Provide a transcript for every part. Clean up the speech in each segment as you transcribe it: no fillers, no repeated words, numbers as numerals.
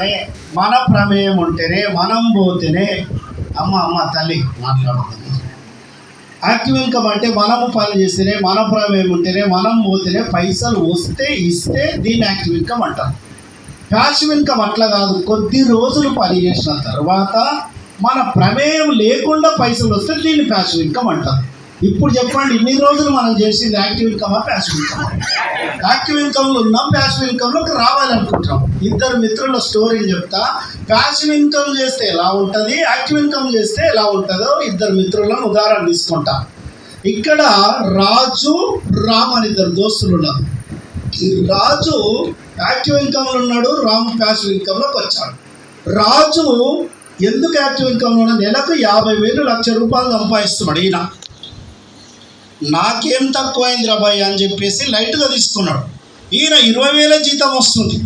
ఉండాలి, మన ప్రమేయం ఉంటేనే, మనం పోతేనే. అమ్మ తల్లి మాట్లాడుతుంది. యాక్టివ్ ఇన్కమ్ అంటే మనము పని చేస్తేనే, మన ప్రమేయం ఉంటేనే, మనం పోతేనే పైసలు వస్తే ఇస్తే దీన్ని యాక్టివ్ ఇన్కమ్ అంటారు. ప్యాసివ్ ఇన్కమ్ అట్లా కాదు, కొద్ది రోజులు పని చేసిన తర్వాత మన ప్రమేయం లేకుండా పైసలు వస్తే దీన్ని ప్యాసివ్ ఇన్కమ్ అంటారు. ఇప్పుడు చెప్పండి, ఇన్ని రోజులు మనం చేసింది యాక్టివ్ ఇన్కమా ప్యాసివ్ ఇన్కమా? యాక్టివ్ ఇన్కమ్లో ఉన్నాం, ప్యాసివ్ ఇన్కమ్లోకి రావాలనుకుంటాం. ఇద్దరు మిత్రుల స్టోరీ చెప్తా. ప్యాసివ్ ఇన్కమ్ చేస్తే ఎలా ఉంటుంది, యాక్టివ్ ఇన్కమ్ చేస్తే ఎలా ఉంటుందో ఇద్దరు మిత్రులను ఉదాహరణ తీసుకుంటా. ఇక్కడ రాజు రామ్ అని ఇద్దరు దోస్తులు ఉన్నారు. రాజు యాక్టివ్ ఇన్కమ్లో ఉన్నాడు, రాము ప్యాసివ్ ఇన్కమ్లోకి వచ్చాడు. రాజు ఎందుకు యాక్టివ్ ఇన్కమ్లో ఉన్నాడు? నెలకు 50,000 1,00,000 సంపాదిస్తున్నాడు. ఈయన నాకేం తక్కువైంది రాబాయ్ అని చెప్పేసి లైట్గా తీసుకున్నాడు. ఈయన 20,000 జీతం వస్తుంది,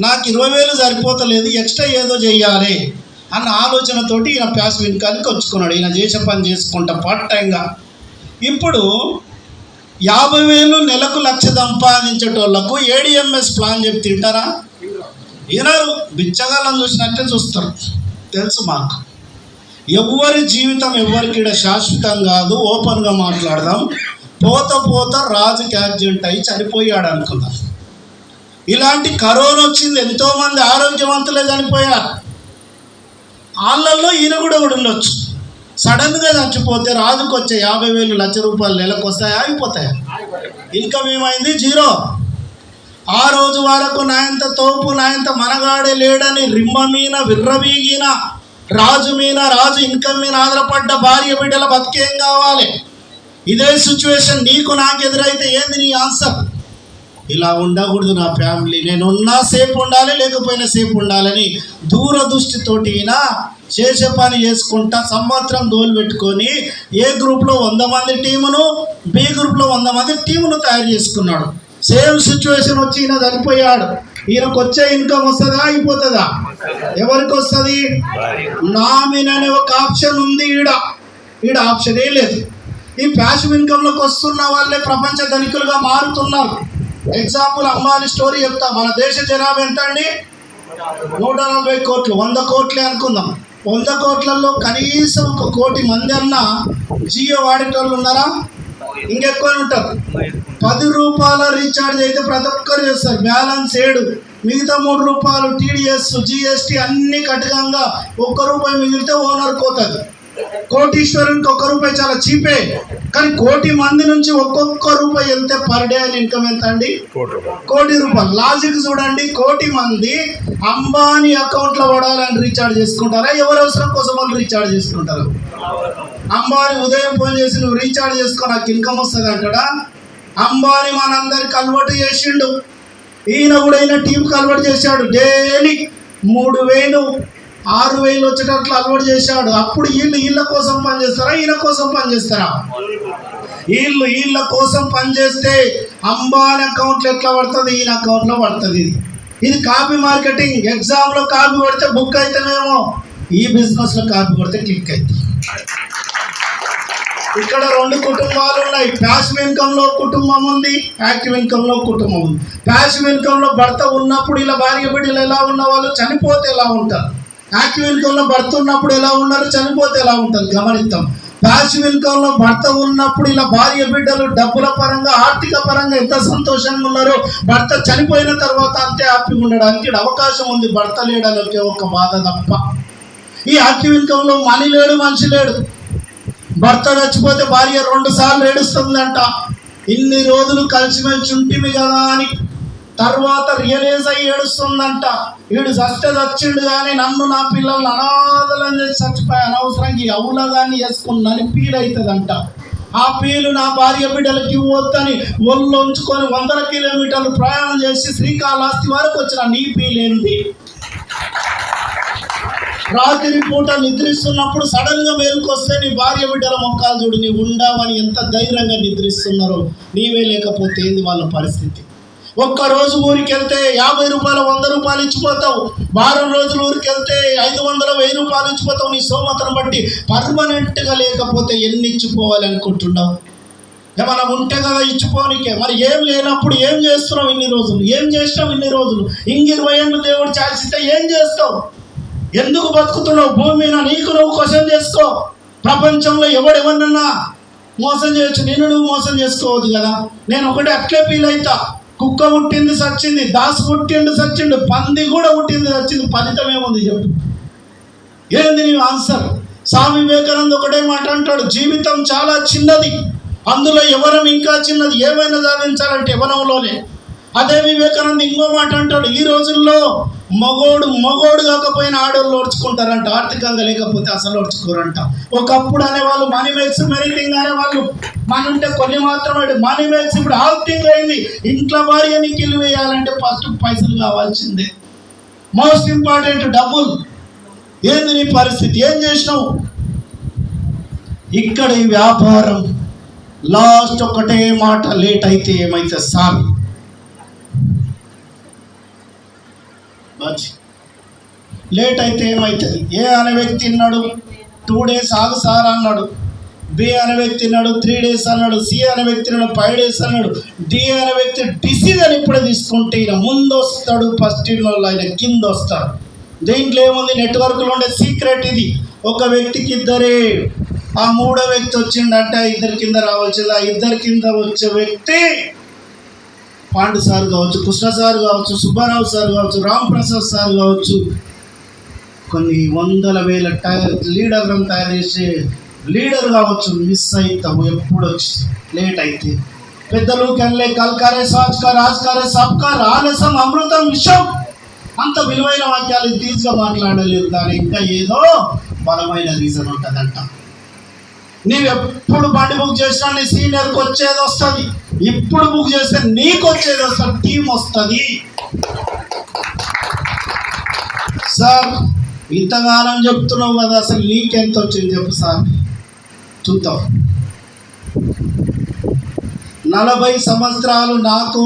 నాకు 20,000 సరిపోతలేదు, ఎక్స్ట్రా ఏదో చేయాలి అన్న ఆలోచనతోటి ఈయన ప్యాసివ్ ఇన్కమ్కి వచ్చుకున్నాడు. ఈయన చేసే పని చేసుకుంటా పార్ట్ టైంగా. ఇప్పుడు 50,000 నెలకు 1,00,000 సంపాదించేటోళ్లకు ఏడిఎంఎస్ ప్లాన్ చెప్పి తింటారా? వినరు. బిచ్చగాళ్ళని చూసినట్టే చూస్తారు. తెలుసు మాకు. ఎవరి జీవితం ఎవరికి శాశ్వతం కాదు. ఓపెన్గా మాట్లాడదాం. పోత రాజుకి యాక్సిడెంట్ అయ్యి చనిపోయాడు అనుకుందాం. ఇలాంటి కరోనా వచ్చింది, ఎంతోమంది ఆరోగ్యవంతులే చనిపోయారు. వాళ్ళల్లో ఈయన కూడా ఉండొచ్చు. సడన్గా చచ్చిపోతే రాజుకు వచ్చే 50,000 1,00,000 నెలకు వస్తాయా? అయిపోతాయా? ఇన్కమ్ ఏమైంది? జీరో. ఆ రోజు వరకు నాయంత తోపు, నాయంత మనగాడే లేడని రిమ్మ మీద విర్రవీగిన రాజు ఇన్కమ్ మీద ఆధారపడ్డ భార్య బిడ్డల బతికేం కావాలి? ఇదే సిచ్యువేషన్ నీకు నాకు ఎదురైతే ఏంది నీ ఆన్సర్? ఇలా ఉండకూడదు నా ఫ్యామిలీ, నేను ఉన్నా సేపు ఉండాలి, లేకపోయినా సేపు ఉండాలని దూరదృష్టితోటి చేసే పని చేసుకుంటా సంవత్సరం గోల్ పెట్టుకొని ఏ గ్రూప్లో 100 మంది టీమును, బి గ్రూప్లో 100 మంది టీమును తయారు చేసుకున్నాడు. సేమ్ సిచ్యువేషన్ వచ్చి ఈయన చనిపోయాడు. ఈయనకు వచ్చే ఇన్కమ్ వస్తుందా? అయిపోతుందా? ఎవరికి వస్తుంది? నామినీ అనే ఒక ఆప్షన్ ఉంది. ఈడ ఆప్షనే లేదు. ఈ ప్యాసివ్ ఇన్కమ్లోకి వస్తున్న వాళ్ళే ప్రపంచ ధనికులుగా మారుతున్నారు. ఎగ్జాంపుల్ అంబానీ స్టోరీ చెప్తా. మన దేశ జనాభా ఎంత అండి? 140 కోట్లు. 100 కోట్లే అనుకుందాం. 100 కోట్లలో కనీసం 1 కోటి మంది అన్నా జియో వాడేటోళ్ళు ఉన్నారా? ఇంకెక్కువ ఉంటారు. 10 రూపాయల రీఛార్జ్ అయితే ప్రతి ఒక్కరు చేస్తారు. బ్యాలెన్స్ 7, మిగతా 3 రూపాయలు టీడీఎస్, జిఎస్టీ అన్ని కట్టకంగా 1 రూపాయి మిగిలితే ఓనర్ పోతుంది. కోటీశ్వరునికి 1 రూపాయి చాలా చీపే. కానీ 1 కోటి మంది నుంచి ఒక్కొక్క రూపాయి వెళ్తే పర్ డే అని ఇన్కమ్ ఎంత అండి? 1 కోటి రూపాయలు. లాజిక్ చూడండి. 1 కోటి మంది అంబానీ అకౌంట్లో పడాలని రీఛార్జ్ చేసుకుంటారా? ఎవరి అవసరం కోసం వాళ్ళు రీఛార్జ్ చేసుకుంటారు? అంబానీ ఉదయం ఫోన్ చేసి నువ్వు రీఛార్జ్ చేసుకో నాకు ఇన్కమ్ వస్తుంది అంటాడా? అంబానీ మనందరికి అలవాటు చేసిండు. ఈయన కూడా టీంకి అలవాటు చేశాడు. డైలీ 3,000 6,000 వచ్చేటట్లు అలవాటు చేశాడు. అప్పుడు వీళ్ళ కోసం పనిచేస్తారా? ఈయన కోసం పనిచేస్తారా? వీళ్ళ కోసం పనిచేస్తే అంబానీ అకౌంట్లో ఎట్లా పడుతుంది? ఈయన అకౌంట్లో పడుతుంది. ఇది కాపీ మార్కెటింగ్. ఎగ్జామ్లో కాపీ పడితే బుక్ అయితేనేమో, ఈ బిజినెస్లో కాపీ పడితే క్లిక్ అవుతుంది. ఇక్కడ 2 కుటుంబాలు ఉన్నాయి. ప్యాసివ్ ఇన్కమ్లో కుటుంబం ఉంది, యాక్టివ్ ఇన్కమ్లో కుటుంబం ఉంది. ప్యాసివ్ ఇన్కమ్లో భర్త ఉన్నప్పుడు ఇలా భార్య బిడ్డలు ఎలా ఉన్న వాళ్ళు చనిపోతే ఎలా ఉంటారు? యాక్టివ్ ఇన్కమ్లో భర్త ఉన్నప్పుడు ఎలా ఉన్నారు, చనిపోతే ఎలా ఉంటారు? గమనిద్దాం. ప్యాసివ్ ఇన్కమ్లో భర్త ఉన్నప్పుడు ఇలా భార్య బిడ్డలు డబ్బుల పరంగా, ఆర్థిక పరంగా ఎంత సంతోషంగా ఉన్నారో, భర్త చనిపోయిన తర్వాత అంతే హ్యాపీగా ఉండడానికి అవకాశం ఉంది. భర్త లేడానికి ఒక బాధ తప్ప. ఈ యాక్టివ్ ఇన్కమ్లో మనీ లేడు, మనిషి లేడు. భర్త చచ్చిపోతే భార్య 2 సార్లు ఏడుస్తుందంట. ఇన్ని రోజులు కలిసిమెలిసి ఉంటిమి కదా అని. తర్వాత రియలైజ్ అయ్యి ఏడుస్తుందంట. వీడు చచ్చిండు కానీ నన్ను నా పిల్లల్ని అనాథలను చేసి చచ్చిపోయి అనవసరంగా అవులగాన్ని చేసుకున్నాను ఫీల్ అవుతుందంట. ఆ ఫీలు నా భార్య బిడ్డలకి ఇవ్వద్దని ఒళ్ళు ఉంచుకొని 100 కిలోమీటర్లు ప్రయాణం చేసి శ్రీకాళహస్తి వరకు వచ్చిన నీ ఫీల్ ఏంటి? రాత్రి పూట నిద్రిస్తున్నప్పుడు సడన్గా మేలుకొస్తే నీ భార్య బిడ్డల మొక్కలు చూడు, నీవు ఉండవని ఎంత ధైర్యంగా నిద్రిస్తున్నారో. నీవే లేకపోతే ఏంది వాళ్ళ పరిస్థితి? ఒక్కరోజు ఊరికి వెళ్తే 50 రూపాయలు 100 రూపాయలు ఇచ్చిపోతావు. వారం రోజులు ఊరికి వెళ్తే 500 1000 రూపాయలు ఇచ్చిపోతావు. నీ సోమతను బట్టి పర్మనెంట్గా లేకపోతే ఎన్ని ఇచ్చిపోవాలి అనుకుంటున్నావు? ఏమైనా ఉంటే కదా ఇచ్చిపోనికే. మరి ఏం లేనప్పుడు ఏం చేస్తున్నావు ఇన్ని రోజులు? ఏం చేసినావు ఇన్ని రోజులు? 20 ఏళ్ళు దేవుడు ఛాన్స్ ఇస్తే ఏం చేస్తావు? ఎందుకు బతుకుతున్నావు భూమి మీద? నీకు నువ్వు క్వశ్చన్ చేసుకో. ప్రపంచంలో ఎవడెవరినన్నా మోసం చేయొచ్చు, నిన్ను నువ్వు మోసం చేసుకోవద్దు కదా. నేను ఒకటి అట్లే ఫీల్ అవుతా. కుక్క పుట్టింది సచ్చింది, దాసు పుట్టిండు సచ్చిండు, పంది కూడా పుట్టింది సచ్చింది, ఫలితం ఏముంది చెప్పు? ఏంది నీ ఆన్సర్? స్వామి వివేకానంద ఒకటే మాట అంటాడు, జీవితం చాలా చిన్నది, అందులో యవ్వనం ఇంకా చిన్నది. ఏమైనా సాధించాలంటే యవ్వనంలోనే. అదే వివేకానంద ఇంకో మాట అంటాడు, ఈ రోజుల్లో మగోడు కాకపోయినా ఆడవాళ్ళు ఓడ్చుకుంటారంట, ఆర్థికంగా లేకపోతే అసలు ఓడ్చుకోరంట. ఒకప్పుడు అనేవాళ్ళు మనీ మేక్స్ మెరీథింగ్ అనేవాళ్ళు, మనీ ఉంటే కొన్ని మాత్రమే. మనీ మేక్స్ ఇప్పుడు ఆల్ థింగ్ అయింది. ఇంట్లో భార్యని కిల్లు వేయాలంటే ఫస్ట్ పైసలు కావాల్సిందే. మోస్ట్ ఇంపార్టెంట్ డబ్బులు. ఏంది నీ పరిస్థితి? ఏం చేసినావు? ఇక్కడ ఈ వ్యాపారం లాస్ట్ ఒకటే మాట, లేట్ అయితే ఏమైతే సార్, లేట్ అయితే ఏమవుతుంది? ఏ అనే వ్యక్తి అన్నాడు 2 days ఆగు సార్ అన్నాడు. బి అనే వ్యక్తి అన్నాడు 3 days అన్నాడు. సి అనే వ్యక్తి అన్నాడు 5 days అన్నాడు. డి అనే వ్యక్తి డిసిజన్ ఇప్పుడే తీసుకుంటే ఈయన ముందు వస్తాడు, ఫస్ట్ ఇన్లో ఆయన కింద వస్తాడు. దీంట్లో ఏముంది? నెట్వర్క్లో ఉండే సీక్రెట్ ఇది. ఒక వ్యక్తికి ఇద్దరే, ఆ 3వ వ్యక్తి వచ్చిండంటే 2 కింద రావాల్సింది. ఆ 2 కింద వచ్చే వ్యక్తి పాండు సార్ కావచ్చు, కృష్ణ సార్ కావచ్చు, సుబ్బారావు సార్ కావచ్చు, రామ్ ప్రసాద్ సార్ కావచ్చు, కొన్ని 100,000 లీడర్లను తయారు చేసే లీడర్ కావచ్చు. మిస్ అవుతాము ఎప్పుడు వచ్చి లేట్ అయితే. పెద్దలు కన్లే కల్కారే సాజ్కా రాజ్కారే సబ్కా ఆలస్యం అమృతం విషం. అంత విలువైన వాక్యాలు తీసిగా మాట్లాడలేదు. దాని ఇంకా ఏదో బలమైన రీజన్ ఉంటుందంట. నీవు ఎప్పుడు బండి బుక్ చేసినా నీ సీనియర్కి వచ్చేది వస్తుంది. ఇప్పుడు బుక్ చేస్తే నీకు వచ్చేది వస్తుంది, టీం వస్తుంది. సార్ ఇంతకాలం చెప్తున్నావు కదా, అసలు నీకెంత వచ్చింది చెప్పు సార్, చూద్దాం. 40 సంవత్సరాలు నాకు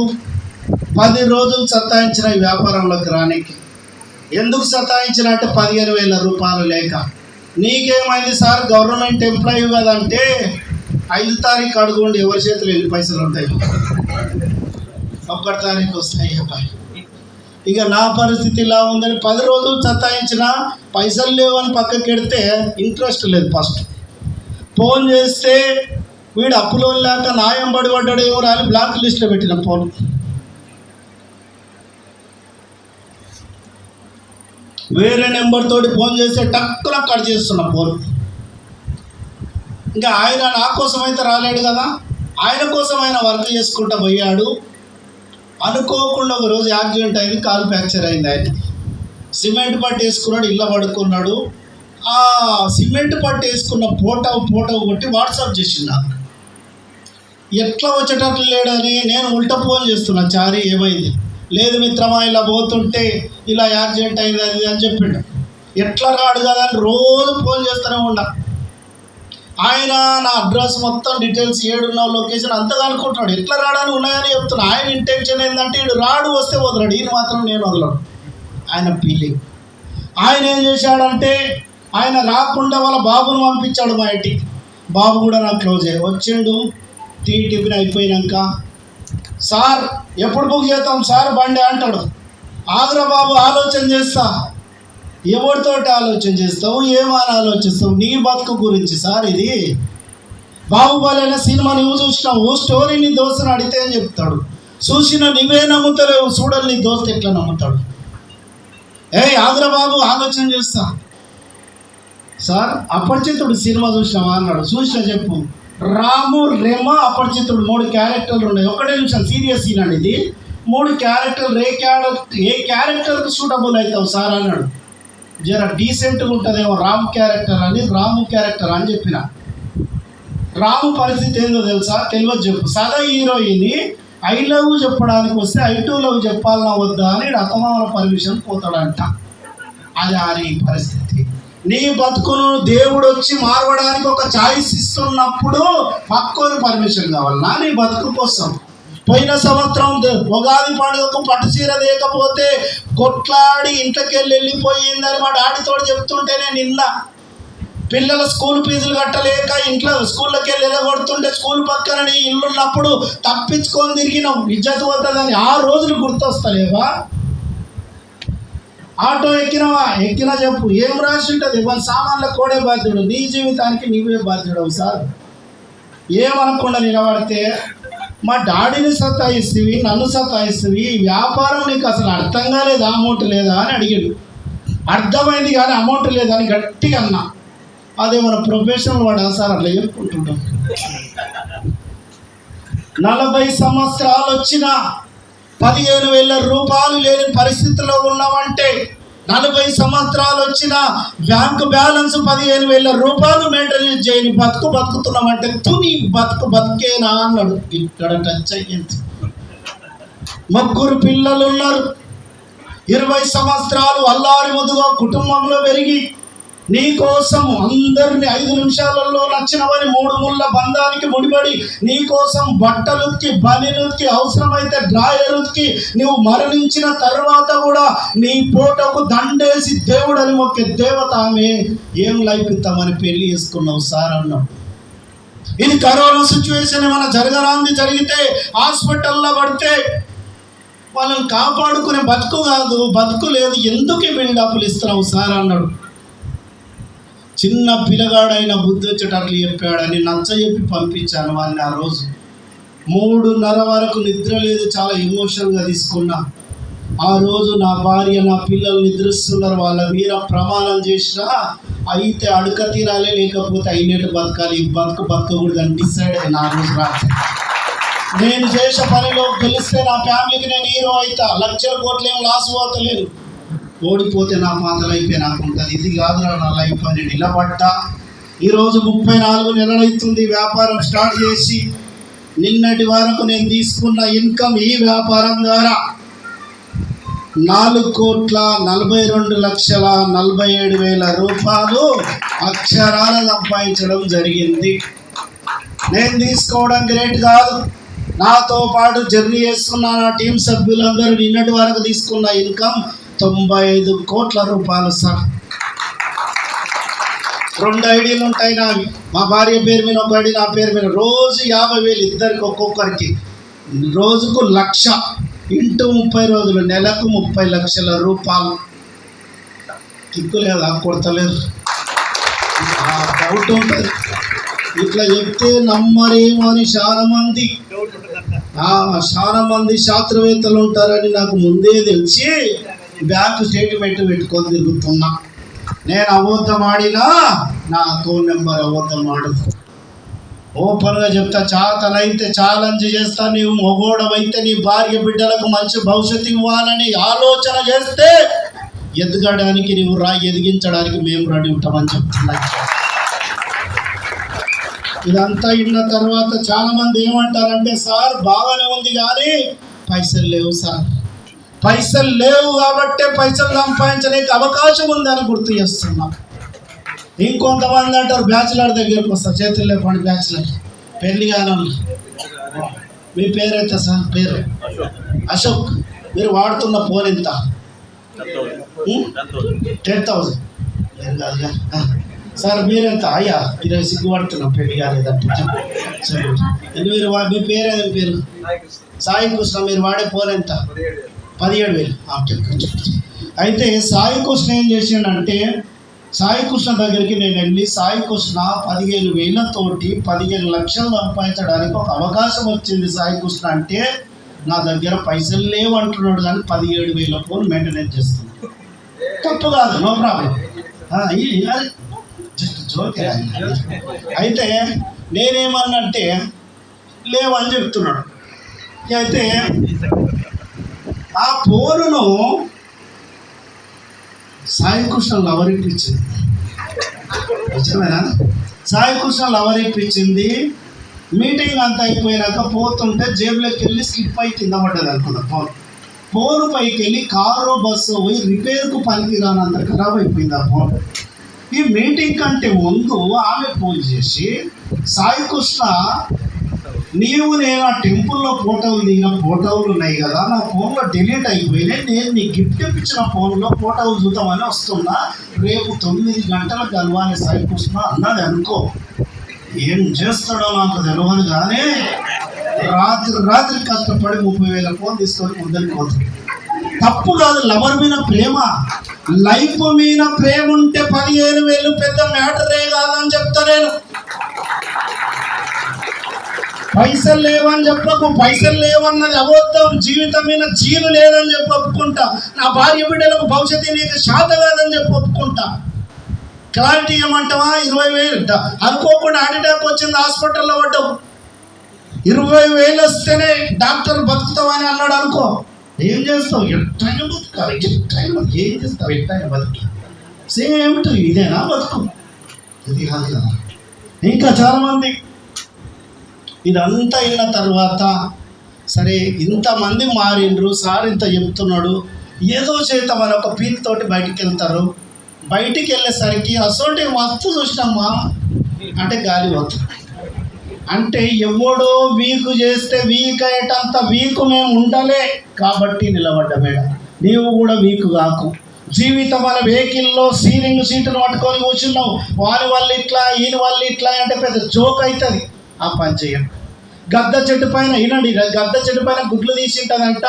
10 రోజులు సతాయించిన ఈ వ్యాపారంలోకి రానికి. ఎందుకు సతాయించిన అంటే 15,000 రూపాయలు లేక. నీకేమైంది సార్, గవర్నమెంట్ ఎంప్లాయీ కదంటే 5 తారీఖు అడుగుండి ఎవరి చేతులు ఎన్ని పైసలు ఉంటాయి? 1 తారీఖు వస్తాయి అబ్బాయి. ఇక నా పరిస్థితి ఇలా ఉందని 10 రోజులు సతాయించిన, పైసలు లేవని పక్కకి పెడితే ఇంట్రెస్ట్ లేదు. ఫస్ట్ ఫోన్ చేస్తే వీడు అప్పులో లేక న్యాయం పడ్డాడు ఏమో రాని బ్లాక్ లిస్ట్లో పెట్టిన ఫోన్. వేరే నెంబర్ తోటి ఫోన్ చేస్తే టక్కున కట్ చేస్తున్న ఫోన్. ఇంకా ఆయన నా కోసం అయితే రాలేడు కదా, ఆయన కోసం ఆయన వర్క్ చేసుకుంటూ పోయాడు. అనుకోకుండా ఒక రోజు యాక్సిడెంట్ అయింది, కాలు ఫ్రాక్చర్ అయింది. ఆయన సిమెంట్ పట్టు వేసుకున్నాడు, ఇళ్ళ పడుకున్నాడు. ఆ సిమెంట్ పట్టు వేసుకున్న ఫోటో కొట్టి వాట్సాప్ చేసింది నాకు. ఎట్లా వచ్చేటట్లు లేడని నేను ఉల్టా ఫోన్ చేస్తున్నా, చారి ఏమైంది? లేదు మిత్రమా, ఇలా పోతుంటే ఇలా యాక్సిడెంట్ అయింది అది అని చెప్పిండు. ఎట్లా రాడు కదా అని రోజు ఫోన్ చేస్తూనే ఉన్నా. ఆయన నా అడ్రస్ మొత్తం డీటెయిల్స్, ఏడున్న లొకేషన్ అంతగా అనుకుంటున్నాడు. ఎట్లా రాడని ఉన్నాయని చెప్తున్నా. ఆయన ఇంటెన్షన్ ఏంటంటే వీడు రాడు, వస్తే వదలడు, ఈయన మాత్రం నేను వదలడు. ఆయన ఫీలింగ్. ఆయన ఏం చేశాడంటే ఆయన రాకుండా వాళ్ళ బాబును పంపించాడు మా ఇంటికి. బాబు కూడా నాకు క్లోజ్ అయ్యి వచ్చిండు. టిఫిన్ అయిపోయినాక, సార్ ఎప్పుడు బుక్ చేస్తాం సార్ బండి అంటాడు. ఆగ్రా బాబు, ఆలోచన చేస్తా. ఎవరితోటి ఆలోచన చేస్తావు, ఏమని ఆలోచిస్తావు? నీ బతుకు గురించి సార్ ఇది. బాహుబలి అనే సినిమా నువ్వు చూసినావు, స్టోరీ నీ దోస్తుని అడిగితే అని చెప్తాడు. చూసిన నువ్వే నమ్ముతలేవు, చూడాలి నీ దోస్తు ఎట్లా నమ్ముతాడు? ఆగ్రా బాబు ఆలోచన చేస్తా. సార్ అపరిచితుడు సినిమా చూసినావా అన్నాడు. చూసినా చెప్పు. రాము, రెమ, అపరిచితుడు 3 క్యారెక్టర్లు ఉన్నాయి. ఒకటే నిమిషం, సీరియస్ సీన్ అండి ఇది. 3 క్యారెక్టర్లు, ఏ క్యారెక్టర్కి సూటబుల్ అవుతావు సార్ అన్నాడు. జర డీసెంట్గా ఉంటుందేమో రాము క్యారెక్టర్ అని చెప్పిన. రాము పరిస్థితి ఏందో తెలుసా? తెలియదు చెప్పు. సదా హీరోయిన్ ఐ లవ్ చెప్పడానికి వస్తే I too love చెప్పాలన్నా వద్దా అని అతమామల పర్మిషన్ పోతాడంట. అది అని పరిస్థితి. నీ బతుకును దేవుడు వచ్చి మారవడానికి ఒక ఛాయిస్ ఇస్తున్నప్పుడు పక్కన పర్మిషన్ కావాలన్నా నీ బతుకు కోసం. పోయిన సంవత్సరం ఉగాది పండుగకు పట్టు చీర లేకపోతే కొట్లాడి ఇంట్లోకి వెళ్ళిపోయిందని మా డాడీతో చెప్తుంటేనే నిన్న పిల్లల స్కూల్ ఫీజులు కట్టలేక ఇంట్లో స్కూళ్ళకి వెళ్ళి ఎలగొడుతుంటే స్కూల్ పక్కన నీ ఇల్లు ఉన్నప్పుడు తప్పించుకొని తిరిగినావు, ఇజ్జత్ పోతుందని ఆ రోజులు గుర్తొస్తలేవా? ఆటో ఎక్కినా చెప్పు, ఏం రాసి ఉంటుంది? వాళ్ళ సామాన్ల కోడే బాధ్యుడు, నీ జీవితానికి నీవే బాధ్యుడవు సార్. ఏమనకుండా నిలబడితే మా డాడీని సతాయిస్తుంది, నన్ను సతాయిస్తుంది, ఈ వ్యాపారం నీకు అసలు అర్థం కాలేదు, అమౌంట్ లేదా అని అడిగాడు. అర్థమైంది కానీ అమౌంట్ లేదని గట్టిగా అన్నా. అదే మన ప్రొఫెషనల్ వాడు సార్ అట్లా చెప్పుకుంటున్నాం. 40 సంవత్సరాలు వచ్చిన 15,000 రూపాయలు లేని పరిస్థితిలో ఉన్నామంటే, 40 సంవత్సరాలు వచ్చిన బ్యాంకు బ్యాలెన్స్ 15,000 రూపాయలు మెయింటెనెన్స్ చేయని బతుకుతున్నామంటే తుని బతికేనా అన్నాడు. ఇక్కడ టచ్ అయ్యింది. 3 పిల్లలు ఉన్నారు. 20 సంవత్సరాలు అల్లారి ముద్దుగా కుటుంబంలో పెరిగి నీ కోసం అందరిని 5 నిమిషాలలో నచ్చినవని 3 ముళ్ళ బంధానికి ముడిపడి నీ కోసం బట్టలుకి బనిలుకి అవసరమైతే డ్రాయరుకి నువ్వు మరణించిన తర్వాత కూడా నీ ఫోటోకు దండేసి దేవుడని మొక్కే దేవత ఆమె. ఏం లైఫ్ ఇద్దామని పెళ్లి చేసుకున్నావు సార్ అన్నావు. ఇది కరోనా సిచ్యువేషన్ ఏమైనా జరగరాంది జరిగితే హాస్పిటల్లో పడితే వాళ్ళని కాపాడుకునే బతుకు కాదు, బతుకు లేదు, ఎందుకు బిల్డప్లు ఇస్తున్నావు సార్ అన్నాడు. చిన్న పిల్లగాడైన బుద్ధి వచ్చేటట్లు చెప్పాడని నచ్చజెప్పి పంపించాను వాడిని. ఆ రోజు 3:30 వరకు నిద్ర లేదు, చాలా ఎమోషనల్గా తీసుకున్నా. ఆ రోజు నా భార్య నా పిల్లలు నిద్రిస్తున్నారు, వాళ్ళ మీద ప్రమాణం చేసినా అయితే అడుక తీరాలి, లేకపోతే అయినట్టు బతకాలి, బతకకూడదని డిసైడ్ అయిన ఆ రోజు రాత్రి. నేను చేసే పనిలో గెలిస్తే నా ఫ్యామిలీకి నేను హీరో అవుతా, లక్షల కోట్లు ఏం లాస్ పోతలేదు, ఓడిపోతే నా పాతలు అయిపోయి నాకు ఉంటుంది. ఇది కాదురా నా లైఫ్ అని నిలబడ్డా. ఈరోజు 34 నెలలు అవుతుంది వ్యాపారం స్టార్ట్ చేసి. నిన్నటి వరకు నేను తీసుకున్న ఇన్కమ్ ఈ వ్యాపారం ద్వారా 4,42,47,000 రూపాయలు అక్షరాల సంపాదించడం జరిగింది. నేను తీసుకోవడం గ్రేట్ కాదు, నాతో పాటు జర్నీ చేస్తున్న నా టీం సభ్యులందరూ నిన్నటి వరకు తీసుకున్న ఇన్కమ్ 95 కోట్ల రూపాయలు సార్. 2 ఐడీలు ఉంటాయి నావి, మా భార్య పేరు మీద ఒక ఐడి, నా పేరు మీద. రోజు 50,000 ఇద్దరికి ఒక్కొక్కరికి, రోజుకు 1,00,000 ఇంటూ 30 రోజులు, నెలకు 30 లక్షల రూపాయలు. కిక్కు లేదా, కొడతలేరు, డౌట్ ఉంటుంది. ఇట్లా చెప్తే నమ్మరేమో అని చాలా మంది శాస్త్రవేత్తలు ఉంటారని నాకు ముందే తెలిసి బ్యాంకు స్టేట్మెంట్ పెట్టుకొని తిరుగుతున్నా. నేను అబద్ధం ఆడినా నా అకౌంట్ నెంబర్ అబద్ధం ఆడదు. ఓపెన్గా చెప్తా, చాతనైతే ఛాలెంజ్ చేస్తా. నీవు మొగోడమైతే నీ భార్య బిడ్డలకు మంచి భవిష్యత్తు ఇవ్వాలని ఆలోచన చేస్తే ఎదగడానికి నువ్వు ఎదిగించడానికి మేము రెడీ ఉంటామని చెప్తున్నా. ఇదంతా విన్న తర్వాత చాలామంది ఏమంటారంటే, సార్ బాగానే ఉంది కానీ పైసలు లేవు సార్. పైసలు లేవు కాబట్టే పైసలు సంపాదించడానికి అవకాశం ఉందని గుర్తు చేస్తున్నాం. ఇంకొంతమంది అంటారు బ్యాచులర్ దగ్గరకు వస్తా, చేతులు లేకుండా బ్యాచులర్, పెళ్లి కానోళ్ళు. మీ పేరైతే సార్? పేరు అశోక్. మీరు వాడుతున్న ఫోన్ ఎంత? 10,000. ఏం కాదుగా సార్. మీరెంత? అయ్యా 20 సిగ్గుపడుతున్నాం, పెళ్లి కాలేదంటే. సరే, మీరు మీ పేరు ఏదైనా పేరు? సాయి కృష్ణ. మీరు వాడే ఫోన్ ఎంత? 17,000. అయితే సాయి కృష్ణ ఏం చేసిండంటే, సాయి కృష్ణ దగ్గరికి నేను వెళ్ళి, సాయి కృష్ణ 15,000తోటి 15 లక్షలు సంపాదించడానికి ఒక అవకాశం వచ్చింది సాయి కృష్ణ అంటే, నా దగ్గర పైసలు లేవు అంటున్నాడు కానీ 17,000 ఫోన్ మెయింటెనెన్స్ చేస్తున్నాడు. తప్పు కాదు, నో ప్రాబ్లం. జస్ట్ జోకే. అయితే నేనేమన్నంటే లేవని చెప్తున్నాడు. అయితే ఆ ఫోనును సాయికృష్ణ లవర్ ఇప్పించింది. నిజమేనా? సాయికృష్ణ లవర్ ఇప్పించింది. మీటింగ్ అంతా అయిపోయినాక పోతుంటే జేబులోకి వెళ్ళి స్లిప్ అయి కింద పడ్డది అనుకున్నా. ఫోన్ పైకి వెళ్ళి కారు బస్సు పోయి రిపేర్కు పనికి రానంత ఖరాబ్ అయిపోయింది ఆ ఫోన్. ఈ మీటింగ్ కంటే ముందు ఆమె ఫోన్ చేసి, సాయికృష్ణ నీవు నేను ఆ టెంపుల్లో ఫోటోలు దిగిన ఫోటోలు ఉన్నాయి కదా, నా ఫోన్లో డిలీట్ అయిపోయినాయి, నేను నీ గిఫ్ట్ ఇప్పించిన ఫోన్లో ఫోటోలు చూద్దామని వస్తున్నా, రేపు 9 గంటలకు కలవాలి సాయికృష్ణ అన్నది అనుకో. ఏం చేస్తాడో నాకు తెలియదు, కానీ రాత్రి కష్టపడి 30,000 ఫోన్ తీసుకొని ముందరికి పోతాడు. తప్పు కాదు, లవర్ మీద ప్రేమ, లైఫ్ మీద ప్రేమ ఉంటే 15,000 పెద్ద మ్యాటరే కాదని చెప్తా నేను. పైసలు లేవని చెప్పకు, పైసలు లేవన్నది అబద్ధం. జీవితం మీద జీలు లేదని చెప్పి ఒప్పుకుంటా. నా భార్య బిడ్డలకు భవిష్యత్తు నీకు శాత కాదని చెప్పి ఒప్పుకుంటా. క్లారిటీ ఏమంటావా? 20,000 అనుకోకుండా హార్ట్ అటాక్ వచ్చింది, హాస్పిటల్లో పడ్డావు. 20,000 వస్తేనే డాక్టర్ బతుకుతావని అన్నాడు అనుకో. ఏం చేస్తావు? ఎట్టైనా బతుకాలి, ఏం చేస్తావు? ఎట్టైనా బతుకు సేమ్ టు ఇదేనా బతుకు? ఇది కాదు కదా. ఇంకా చాలామంది ఇదంతా అయిన తర్వాత సరే ఇంతమంది మారిండ్రు, సార్ ఇంత చెప్తున్నాడు, ఏదో చేత మన ఒక పీక్ తోటి బయటికి వెళ్తారు. బయటికి వెళ్ళేసరికి అసలు మస్తు చూసినామా అంటే గాలి పోతుంది. అంటే ఎవడో వీకు చేస్తే వీక్ అయ్యేటంత వీకు మేము ఉండలే కాబట్టి నిలబడ్డ మేడం. నీవు కూడా వీకు కాకు. జీవితం మన వెహికల్లో సీలింగ్ సీటును పట్టుకొని కూర్చున్నావు, వారి వల్ల ఇట్లా ఈయన వల్ల ఇట్లా అంటే పెద్ద జోక్ అవుతుంది. ఆ పని చేయండి. గద్ద చెట్టు పైన వినండి, గద్ద చెట్టు పైన గుడ్లు తీసింటదంట,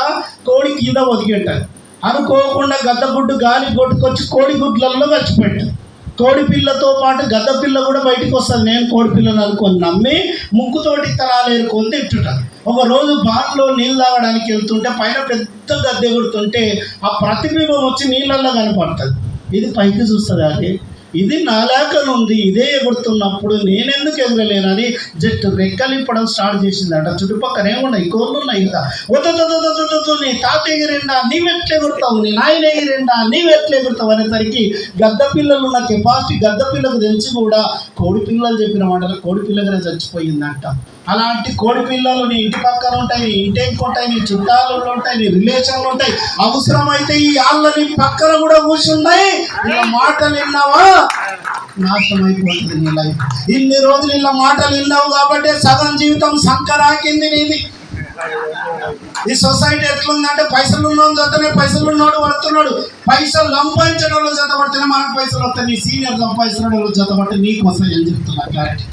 కోడి కింద ఒదిగేంటది. అనుకోకుండా గద్ద గుడ్డు గాలి కొట్టుకొచ్చి కోడి గుడ్లలో చచ్చిపెట్టాను. కోడి పిల్లతో పాటు గద్ద పిల్ల కూడా బయటకు వస్తుంది. నేను కోడి పిల్లని అనుకొని నమ్మి ముక్కుతోటి తరాలు ఏరుకొని తింటుంటాను. ఒకరోజు బాన్లో నీళ్ళు తాగడానికి వెళ్తుంటే పైన పెద్ద గద్దె కొడుతుంటే ఆ ప్రతిబింబం వచ్చి నీళ్ళల్లో కనపడుతుంది. ఇది పైకి చూస్తుంది, అది ఇది నాలాకలు ఉంది. ఇదే ఎగురుతున్నప్పుడు నేనెందుకు ఎగరలేనని జస్ట్ రెక్కలిప్పడం స్టార్ట్ చేసిందట. చుట్టుపక్కన ఏమున్నాయి, కోళ్ళు ఉన్నాయి కదా. వద్దు నీ తాత ఎగిరిండా నీవెట్లు ఎగురుతావు, నీ నాయన ఎగిరిండా నీవెట్లు ఎగురుతావు అనేసరికి గద్ద పిల్లలు ఉన్న కెపాసిటీ గద్ద పిల్లకు తెలిసి కూడా కోడి పిల్లలు చెప్పిన మాటలు కోడి పిల్లగానే చచ్చిపోయిందంట. అలాంటి కోడి పిల్లలు నీ ఇంటి పక్కన ఉంటాయి, నీ ఇంటి ఉంటాయి, నీ చుట్టాలు ఉంటాయి, నీ రిలేషన్లు ఉంటాయి. అవసరమైతే ఈ ఆళ్ళని పక్కన కూడా కూర్చున్నాయి. ఇలా మాటలు విన్నావా నాశనం అయిపోతుంది నీ లైఫ్. ఇన్ని రోజులు ఇలా మాటలు విన్నావు కాబట్టి సగం జీవితం సంకరాకింది నీది. ఈ సొసైటీ ఎట్లుందంటే పైసలు ఉన్నోడు జతనే పైసలు ఉన్నోడు పడుతున్నాడు, పైసలు సంపాదించిన వాళ్ళు జత పడితేనే మనకు పైసలు వస్తాయి. నీ సీనియర్ సంపాదించిన వాళ్ళు జత పడితే నీకు వస్తాయి అని చెప్తున్నా క్లారిటీ.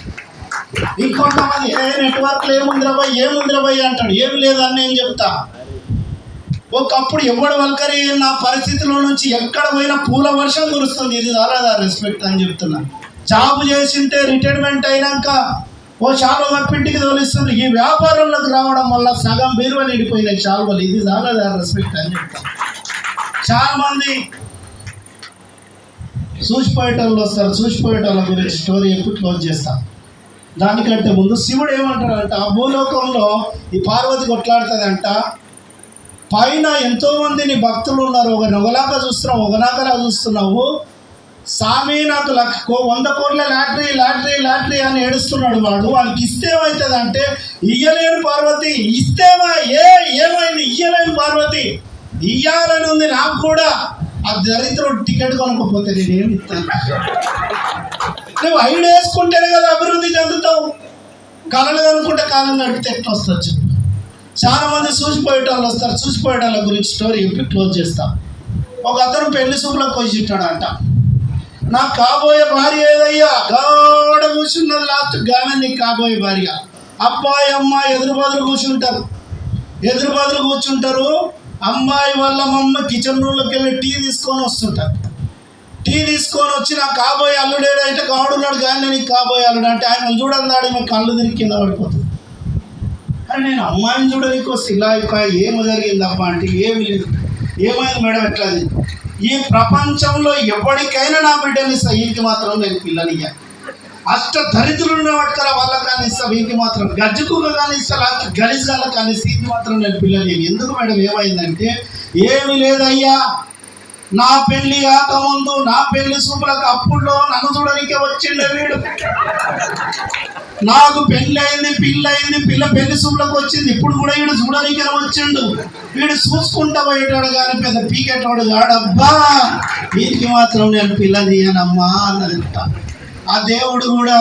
ఇంకొంతమంది నెట్వర్క్లో ఏముందిరా భయ్ అంటాడు. ఏమి లేదని నేను చెప్తా. ఒకప్పుడు ఎవడు వల్కరి నా పరిస్థితిలో నుంచి ఎక్కడ పోయినా పూల వర్షం కురుస్తుంది. ఇది చాలా రెస్పెక్ట్ అని చెప్తున్నా. జాబ్ చేసింటే రిటైర్మెంట్ అయినాక ఓ శాలువ కప్పింటికి తోలిస్తుంది. ఈ వ్యాపారంలోకి రావడం వల్ల సగం బీరువా నిండిపోయినాయి శాలువలు. ఇది చాలా రెస్పెక్ట్ అని చెప్తా. చాలా మంది చూసిపోయేటోళ్ళు వస్తారు. చూసిపోయేటోళ్ళ గురించి స్టోరీ ఎప్పుడు క్లోజ్ చేస్తాం. దానికంటే ముందు శివుడు ఏమంటాడంట, ఆ భూలోకంలో ఈ పార్వతి కొట్లాడుతుందంట. పైన ఎంతోమంది నీ భక్తులు ఉన్నారు, ఒకలాగా చూస్తున్నావు, ఒకలాగా చూస్తున్నావు. స్వామి నాకు 100 కోట్ల లాటరీ అని ఏడుస్తున్నాడు వాడు. వాళ్ళకి ఇస్తే ఏమవుతుంది అంటే ఇయ్యలేని పార్వతి, ఇస్తేమా ఏమైంది ఇయ్యలేని పార్వతి, ఇయ్యాలని ఉంది నాకు కూడా. ఆ దరిద్రుడు టికెట్ కొనకపోతే నేనేమి ఇస్తాను? నువ్వు ఐడి వేసుకుంటేనే కదా అభివృద్ధి చెందుతావు. కళలు కనుక్కుంటే కాలం గడిపితే ఎట్లా వస్తుంది? చాలా మంది చూసిపోయేటోళ్ళు వస్తారు. చూసిపోయేటోళ్ళ గురించి స్టోరీ చెప్పి క్లోజ్ చేస్తాం. ఒక అతను పెళ్లి చూపులకు కూర్చుంటాడంట. నాకు కాబోయే భార్య ఏదయ్యా గాడ కూర్చున్నది. లాస్ట్ గానే నీకు కాబోయే భార్య. అబ్బాయి అమ్మాయి ఎదురు బదులు కూర్చుంటారు. అమ్మాయి వాళ్ళ మమ్మ కిచెన్ రూమ్లోకి వెళ్ళి టీ తీసుకొని వస్తుంటారు. టీ తీసుకొని వచ్చి నాకు కాబోయే అల్లుడేడు అంటే గాడున్నాడు, కానీ నీకు కాబోయే అల్లుడు అంటే ఆయన చూడండి మేము కళ్ళు తిరిగి కింద పడిపోతుంది. కానీ నేను అమ్మాయిని చూడడానికి వస్తే ఇలా ఏమి జరిగిందబ్బా అంటే ఏమి లేదు. ఏమైంది మేడం ఎట్లా? ఈ ప్రపంచంలో ఎవరికైనా నా బిడ్డని ఇస్తా, వీరికి మాత్రం నేను పిల్లనిగా. అష్ట దరిద్రులున్న పట్టుకరా వాళ్ళ కానీ ఇస్తా, వీరికి మాత్రం గజ్జుకుగా కానీ ఇస్తా, లేకపోతే గలిజాల కానీ వీరికి మాత్రం నేను పిల్లని. ఎందుకు మేడం ఏమైందంటే ఏమి లేదయ్యా, నా పెళ్లి కాకముందు నా పెళ్లి చూపులకు అప్పుల్లో నన్ను చూడనికే వచ్చిండే వీడు. నాకు పెళ్ళయింది, పిల్ల పెళ్లి చూపులకు వచ్చింది, ఇప్పుడు కూడా వీడు చూడనికే వచ్చిండు. వీడు చూసుకుంటా పోయేటాడు కానీ పెద్ద పీకేటోడు కాడబ్బా, వీరికి మాత్రం నేను పిల్లని అమ్మా అన్నది. ఆ దేవుడు కూడా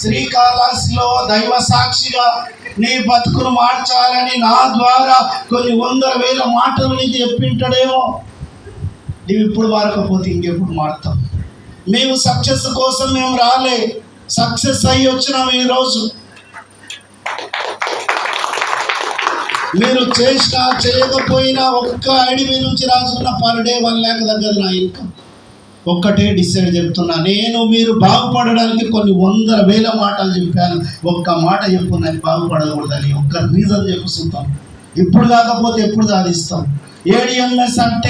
శ్రీకాళహస్తిలో దైవ సాక్షిగా నీ బతుకును మార్చాలని నా ద్వారా కొన్ని 100,000 మాటలు నీకు చెప్పింటాడేమో. నువ్వు ఇప్పుడు మారకపోతే ఇంకెప్పుడు మారుతావు? మేము సక్సెస్ కోసం మేము రాలే, సక్సెస్ అయ్యి వచ్చినాం ఈరోజు. మీరు చేసినా చేయకపోయినా ఒక్క ఐడిబి నుంచి రాసుకున్న పర్ డే 1 lakh తగ్గదు నా ఇన్కమ్. ఒక్కటే డిసైడ్ చెప్తున్నా, నేను మీరు బాగుపడడానికి కొన్ని 100,000 మాటలు చెప్పాను, ఒక్క మాట చెప్పు నాకు బాగుపడకూడదని, ఒక్క రీజన్ చెప్పుకుంటాం. ఇప్పుడు కాకపోతే ఎప్పుడు సాధిస్తాం. ADMS అంటే